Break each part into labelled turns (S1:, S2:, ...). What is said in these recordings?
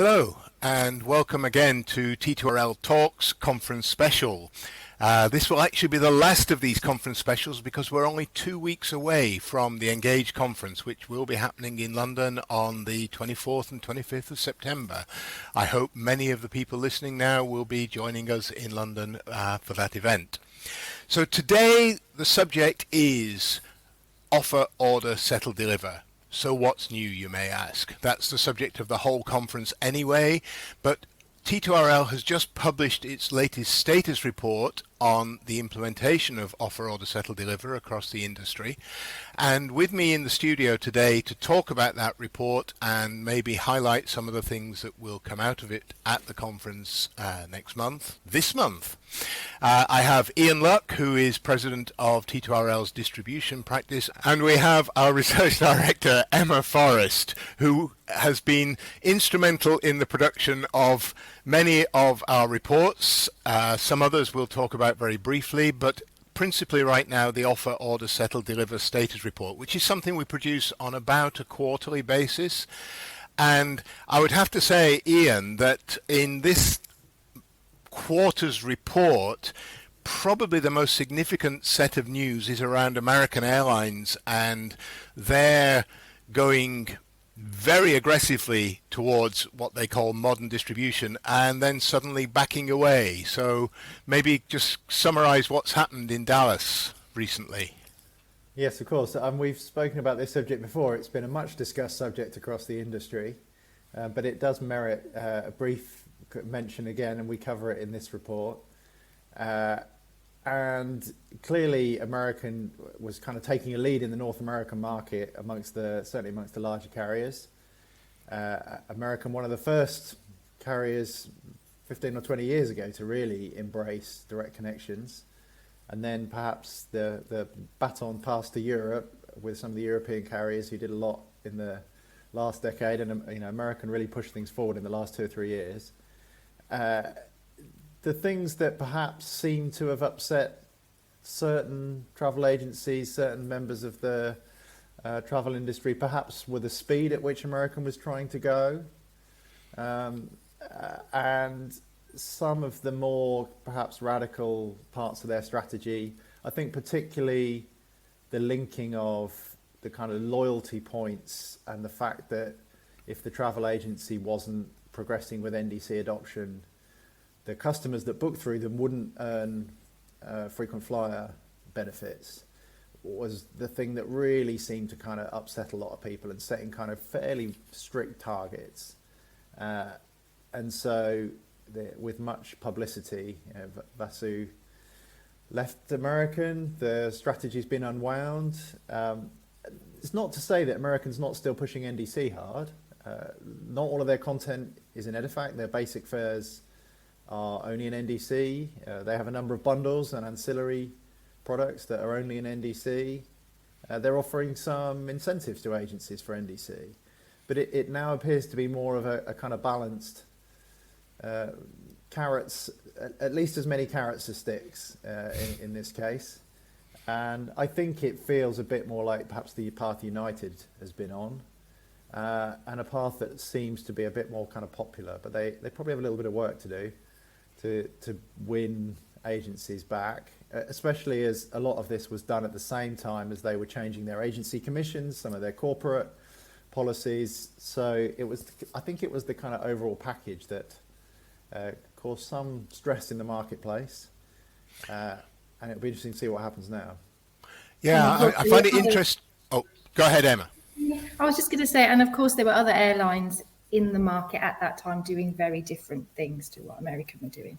S1: Hello and welcome again to T2RL Talks Conference Special. This will actually be the last of these conference specials because we're only 2 weeks away from the Engage conference, which will be happening in London on the 24th and 25th of September. I hope many of the people listening now will be joining us in London for that event. So today the subject is offer, order, settle, deliver. So what's new, you may ask? That's the subject of the whole conference anyway, but T2RL has just published its latest status report on the implementation of offer, order, settle, deliver across the industry. And with me in the studio today to talk about that report and maybe highlight some of the things that will come out of it at the conference this month, I have Ian Luck, who is president of T2RL's distribution practice, and we have our research director, Emma Forrest, who has been instrumental in the production of many of our reports. Some others we'll talk about very briefly, but principally right now the offer, order, settle, deliver status report, which is something we produce on about a quarterly basis. And I would have to say, Ian, that in this quarter's report, probably the most significant set of news is around American Airlines, and they're going very aggressively towards what they call modern distribution and then suddenly backing away. So maybe just summarize what's happened in Dallas recently.
S2: Yes, of course. We've spoken about this subject before. It's been a much discussed subject across the industry, but it does merit a brief mention again, and we cover it in this report. And clearly American was kind of taking a lead in the North American market certainly amongst the larger carriers. American, one of the first carriers 15 or 20 years ago to really embrace direct connections. And then perhaps the baton passed to Europe with some of the European carriers who did a lot in the last decade. And American really pushed things forward in the last 2 or 3 years. The things that perhaps seem to have upset certain travel agencies, certain members of the travel industry, perhaps were the speed at which American was trying to go, and some of the more perhaps radical parts of their strategy. I think particularly the linking of the kind of loyalty points and the fact that if the travel agency wasn't progressing with NDC adoption, the customers that booked through them wouldn't earn frequent flyer benefits, was the thing that really seemed to kind of upset a lot of people and setting kind of fairly strict targets. And so with much publicity, Vasu left American, the strategy's been unwound. It's not to say that American's not still pushing NDC hard. Not all of their content is in Edifact. Their basic fares are only in NDC. They have a number of bundles and ancillary products that are only in NDC. They're offering some incentives to agencies for NDC. But it now appears to be more of a kind of balanced carrots, at least as many carrots as sticks in this case. And I think it feels a bit more like perhaps the path United has been on, and a path that seems to be a bit more kind of popular. But they probably have a little bit of work to do to win agencies back, especially as a lot of this was done at the same time as they were changing their agency commissions, some of their corporate policies. So I think it was the kind of overall package that caused some stress in the marketplace, and it'll be interesting to see what happens now.
S1: Yeah, I find it interesting. Oh, go ahead, Emma.
S3: I was just going to say, and of course there were other airlines in the market at that time doing very different things to what American were doing,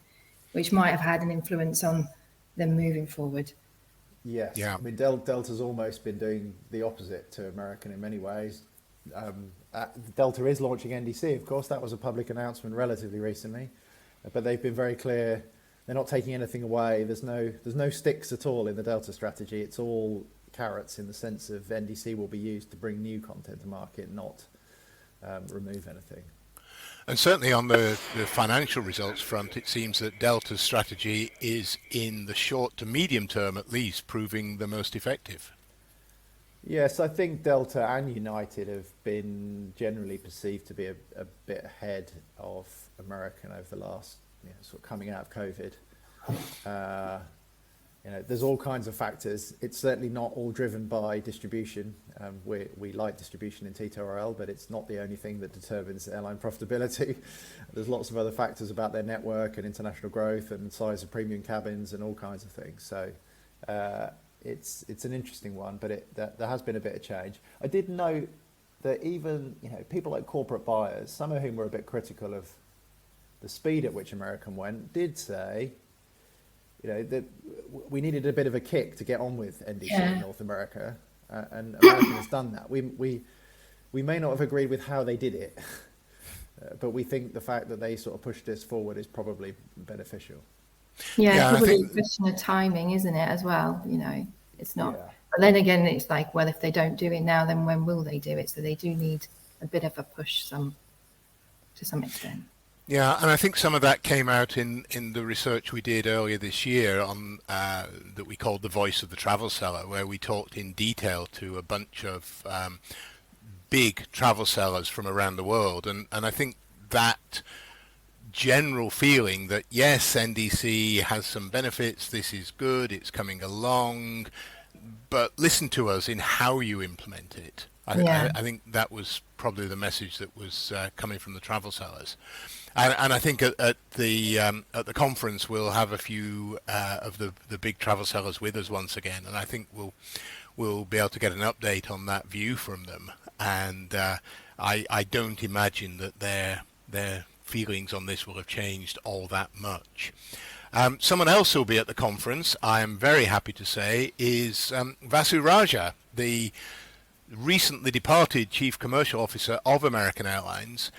S3: which might have had an influence on them moving forward.
S2: Yes, yeah. I mean, Delta's almost been doing the opposite to American in many ways. Delta is launching NDC, of course. That was a public announcement relatively recently, but they've been very clear. They're not taking anything away. There's no sticks at all in the Delta strategy. It's all carrots in the sense of NDC will be used to bring new content to market, not remove anything.
S1: And certainly on the financial results front, it seems that Delta's strategy is, in the short to medium term at least, proving the most effective.
S2: Yes, I think Delta and United have been generally perceived to be a bit ahead of American over the last, sort of coming out of COVID. There's all kinds of factors. It's certainly not all driven by distribution. We like distribution in T2RL, but it's not the only thing that determines airline profitability. There's lots of other factors about their network and international growth and size of premium cabins and all kinds of things. So it's an interesting one, but there has been a bit of change. I did note that even people like corporate buyers, some of whom were a bit critical of the speed at which American went, did say that we needed a bit of a kick to get on with NDC in North America, and American has done that. We may not have agreed with how they did it, but we think the fact that they sort of pushed this forward is probably beneficial.
S3: Yeah, probably a question of timing, isn't it, as well? It's not. Yeah. But then again, it's like, well, if they don't do it now, then when will they do it? So they do need a bit of a push to some extent.
S1: Yeah, and I think some of that came out in the research we did earlier this year on that we called The Voice of the Travel Seller, where we talked in detail to a bunch of big travel sellers from around the world. And I think that general feeling that, yes, NDC has some benefits, this is good, it's coming along, but listen to us in how you implement it. I think that was probably the message that was coming from the travel sellers. And I think at the conference we'll have a few of the big travel sellers with us once again, and I think we'll be able to get an update on that view from them. And I don't imagine that their feelings on this will have changed all that much. Someone else who'll be at the conference, I am very happy to say, is Vasu Raja, the recently departed Chief Commercial Officer of American Airlines,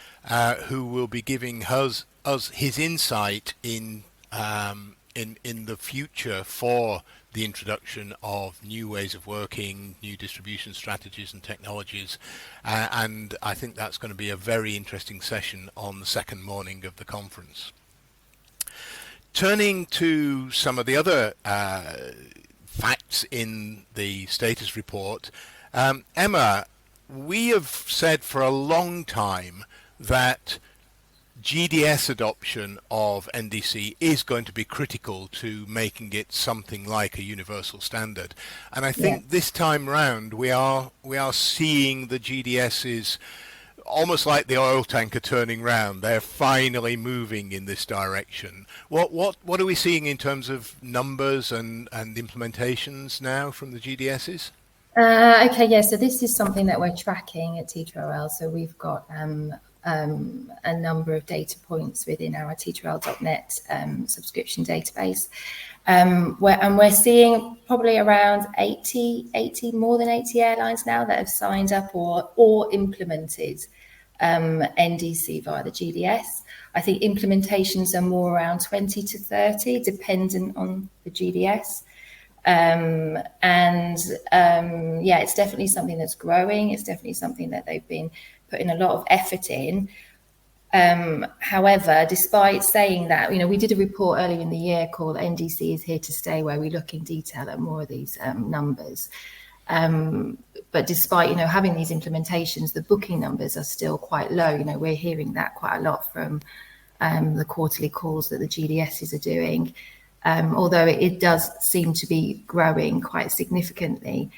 S1: who will be giving us his insight in the future for the introduction of new ways of working, new distribution strategies and technologies, and I think that's going to be a very interesting session on the second morning of the conference. Turning to some of the other facts in the status report, Emma, we have said for a long time that GDS adoption of NDC is going to be critical to making it something like a universal standard. And I think this time round we are seeing the GDSs almost like the oil tanker turning round. They're finally moving in this direction. What are we seeing in terms of numbers and implementations now from the GDSs?
S3: So this is something that we're tracking at T2RL. So we've got a number of data points within our T2RL.net subscription database. We're seeing probably around 80, more than 80 airlines now that have signed up or implemented NDC via the GDS. I think implementations are more around 20 to 30, dependent on the GDS. It's definitely something that's growing. It's definitely something that they've been putting a lot of effort in. However, despite saying that, we did a report earlier in the year called NDC is Here to Stay, where we look in detail at more of these numbers. But despite, having these implementations, the booking numbers are still quite low. We're hearing that quite a lot from the quarterly calls that the GDSs are doing. Although it does seem to be growing quite significantly.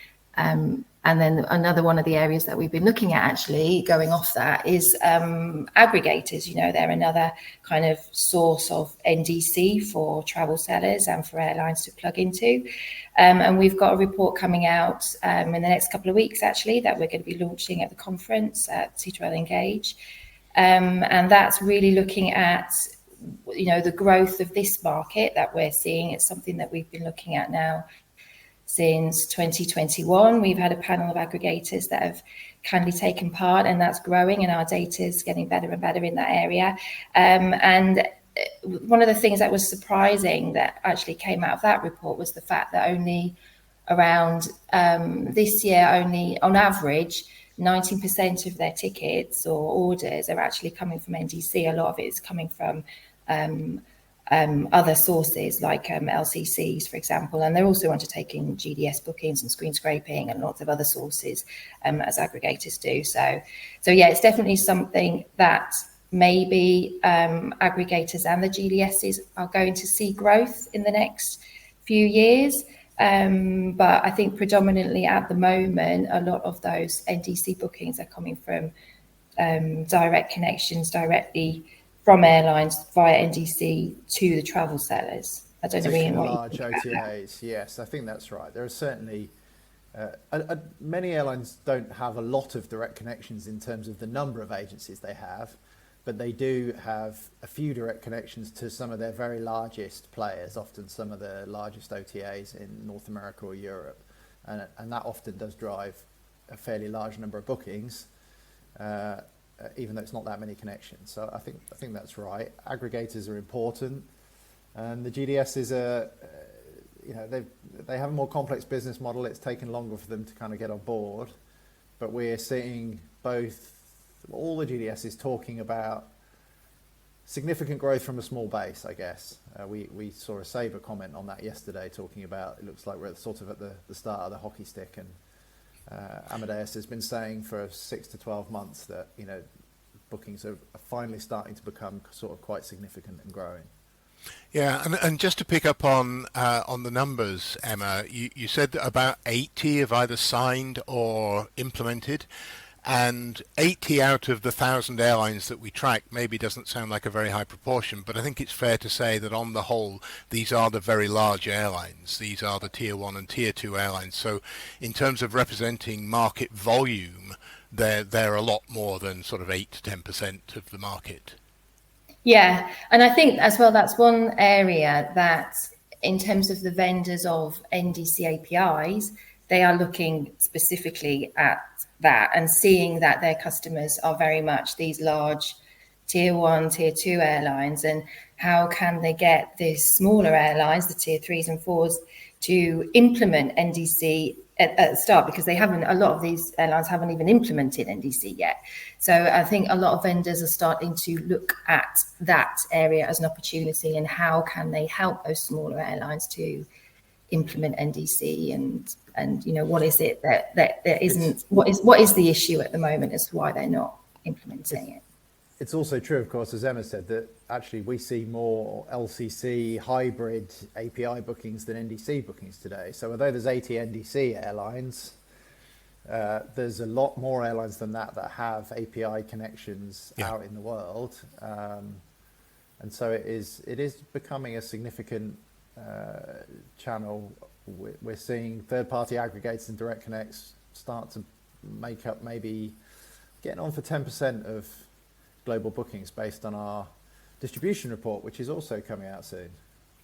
S3: And then another one of the areas that we've been looking at, actually, going off that, is aggregators. They're another kind of source of NDC for travel sellers and for airlines to plug into. And we've got a report coming out in the next couple of weeks, actually, that we're going to be launching at the conference at T2RLEngage. And that's really looking at the growth of this market that we're seeing. It's something that we've been looking at now since 2021. We've had a panel of aggregators that have kindly taken part, and that's growing, and our data is getting better and better in that area. And one of the things that was surprising that actually came out of that report was the fact that only around this year, only on average, 19% of their tickets or orders are actually coming from NDC. A lot of it is coming from other sources like LCCs, for example, and they're also undertaking GDS bookings and screen scraping and lots of other sources as aggregators do. So yeah, it's definitely something that maybe aggregators and the GDSs are going to see growth in the next few years. But I think predominantly at the moment, a lot of those NDC bookings are coming from direct connections directly from airlines via NDC to the travel sellers. I don't know, Ian, what
S2: large
S3: you think about that.
S2: OTAs. Yes, I think that's right. There are certainly many airlines don't have a lot of direct connections in terms of the number of agencies they have, but they do have a few direct connections to some of their very largest players, often some of the largest OTAs in North America or Europe, and that often does drive a fairly large number of bookings. Even though it's not that many connections. So I think that's right. Aggregators are important, and the GDS is they have a more complex business model. It's taken longer for them to kind of get on board, but we're seeing all the GDS is talking about significant growth from a small base, I guess. We saw a Sabre comment on that yesterday, talking about it looks like we're sort of at the start of the hockey stick, and Amadeus has been saying for 6 to 12 months that bookings are finally starting to become sort of quite significant and growing.
S1: Yeah, and just to pick up on the numbers, Emma, you said that about 80 have either signed or implemented, and 80 out of the 1,000 airlines that we track maybe doesn't sound like a very high proportion, but I think it's fair to say that on the whole, these are the very large airlines. These are the tier 1 and tier 2 airlines. So in terms of representing market volume, they're a lot more than sort of 8 to 10% of the market.
S3: Yeah, and I think as well, that's one area that in terms of the vendors of NDC APIs, they are looking specifically at that and seeing that their customers are very much these large tier 1, tier 2 airlines, and how can they get the smaller airlines, the tier 3s and 4s, to implement NDC at the start, because a lot of these airlines haven't even implemented NDC yet. So I think a lot of vendors are starting to look at that area as an opportunity, and how can they help those smaller airlines to implement NDC, and what is it that there isn't, what is the issue at the moment as to why they're not implementing it.
S2: It's also true, of course, as Emma said, that actually we see more LCC hybrid API bookings than NDC bookings today. So although there's 80 NDC airlines, there's a lot more airlines than that have API connections out in the world, and so it is becoming a significant channel. We're seeing third-party aggregators and direct connects start to make up, maybe getting on for 10% of global bookings based on our distribution report, which is also coming out soon.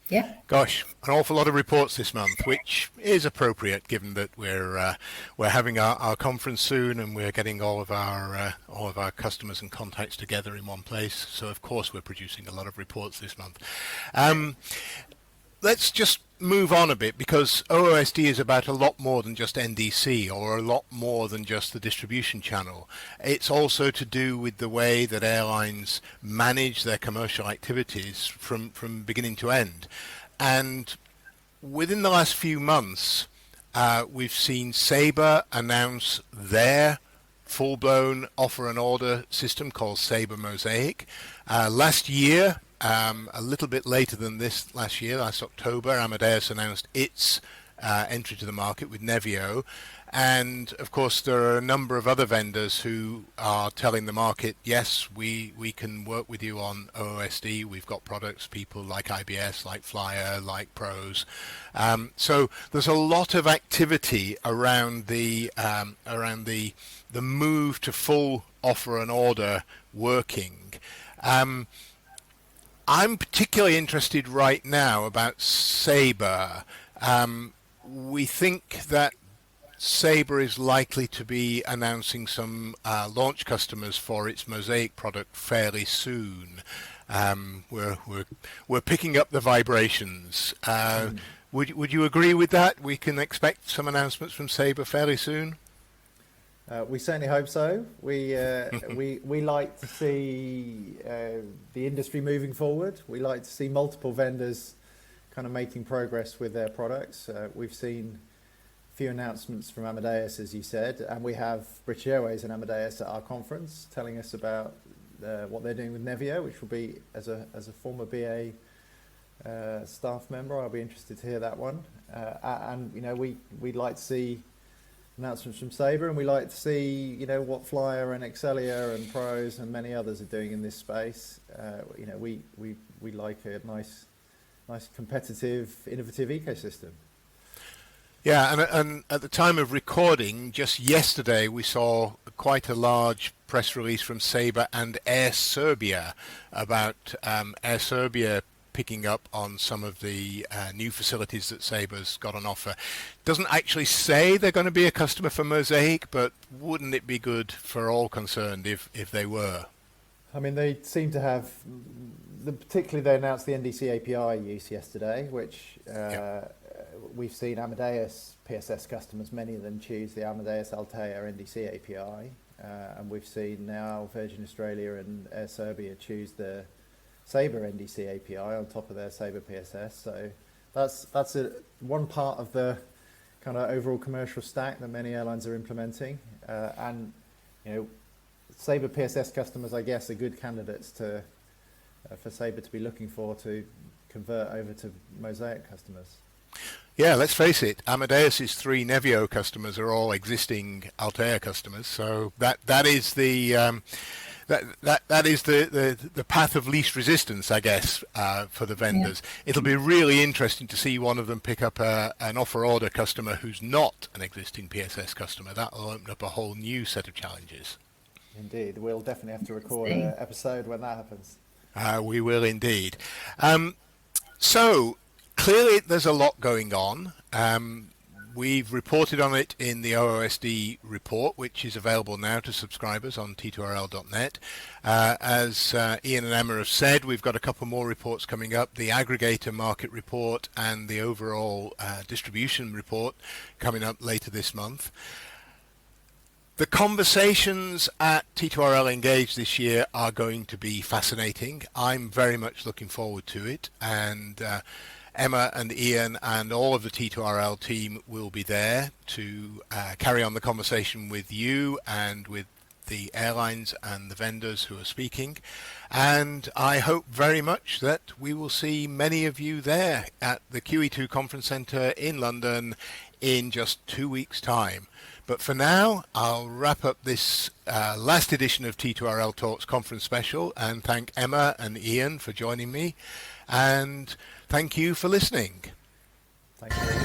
S3: Yeah.
S1: Gosh, an awful lot of reports this month, which is appropriate given that we're having our conference soon, and we're getting all of our customers and contacts together in one place. So of course we're producing a lot of reports this month. Let's just move on a bit, because OOSD is about a lot more than just NDC, or a lot more than just the distribution channel. It's also to do with the way that airlines manage their commercial activities from beginning to end. And within the last few months, we've seen Sabre announce their full-blown offer and order system called Sabre Mosaic. Last year, a little bit later than this, last October, Amadeus announced its entry to the market with Nevio. And of course, there are a number of other vendors who are telling the market, yes, we can work with you on OOSD. We've got products, people like IBS, like Flyer, like Pros. So there's a lot of activity around the move to full offer and order working. I'm particularly interested right now about Sabre. We think that Sabre is likely to be announcing some launch customers for its Mosaic product fairly soon. We're picking up the vibrations. Would you agree with that? We can expect some announcements from Sabre fairly soon?
S2: We certainly hope so. We like to see the industry moving forward. We like to see multiple vendors kind of making progress with their products. We've seen a few announcements from Amadeus, as you said, and we have British Airways and Amadeus at our conference telling us about what they're doing with Nevio, which will be, as a former BA staff member, I'll be interested to hear that one. And we'd like to see announcements from Sabre, and we like to see what Flyer and Excelia and Pros and many others are doing in this space. We like a nice competitive, innovative ecosystem.
S1: Yeah, and at the time of recording, just yesterday, we saw quite a large press release from Sabre and Air Serbia about Air Serbia picking up on some of the new facilities that Sabre's got on offer. Doesn't actually say they're going to be a customer for Mosaic, but wouldn't it be good for all concerned if they were?
S2: I mean, they seem to have, particularly they announced the NDC API use yesterday, which we've seen Amadeus PSS customers, many of them choose the Amadeus Altéa NDC API, and we've seen now Virgin Australia and Air Serbia choose the Sabre NDC API on top of their Sabre PSS. So that's one part of the kind of overall commercial stack that many airlines are implementing, and Sabre PSS customers, I guess, are good candidates for Sabre to be looking for to convert over to Mosaic customers.
S1: Yeah, let's face it, Amadeus's 3 Nevio customers are all existing Altéa customers, so that is the that is the path of least resistance, I guess, for the vendors. Yeah. It'll be really interesting to see one of them pick up an offer order customer who's not an existing PSS customer. That'll open up a whole new set of challenges.
S2: Indeed, we'll definitely have to record an episode when that happens.
S1: We will indeed. So clearly there's a lot going on. We've reported on it in the OOSD report, which is available now to subscribers on T2RL.net. As Ian and Emma have said, we've got a couple more reports coming up, the aggregator market report and the overall distribution report coming up later this month. The conversations at T2RLEngage this year are going to be fascinating. I'm very much looking forward to it, and Emma and Ian and all of the T2RL team will be there to carry on the conversation with you and with the airlines and the vendors who are speaking. And I hope very much that we will see many of you there at the QE2 Conference Centre in London in just 2 weeks' time. But for now, I'll wrap up this last edition of T2RL Talks Conference Special and thank Emma and Ian for joining me. And thank you for listening.
S2: Thank you.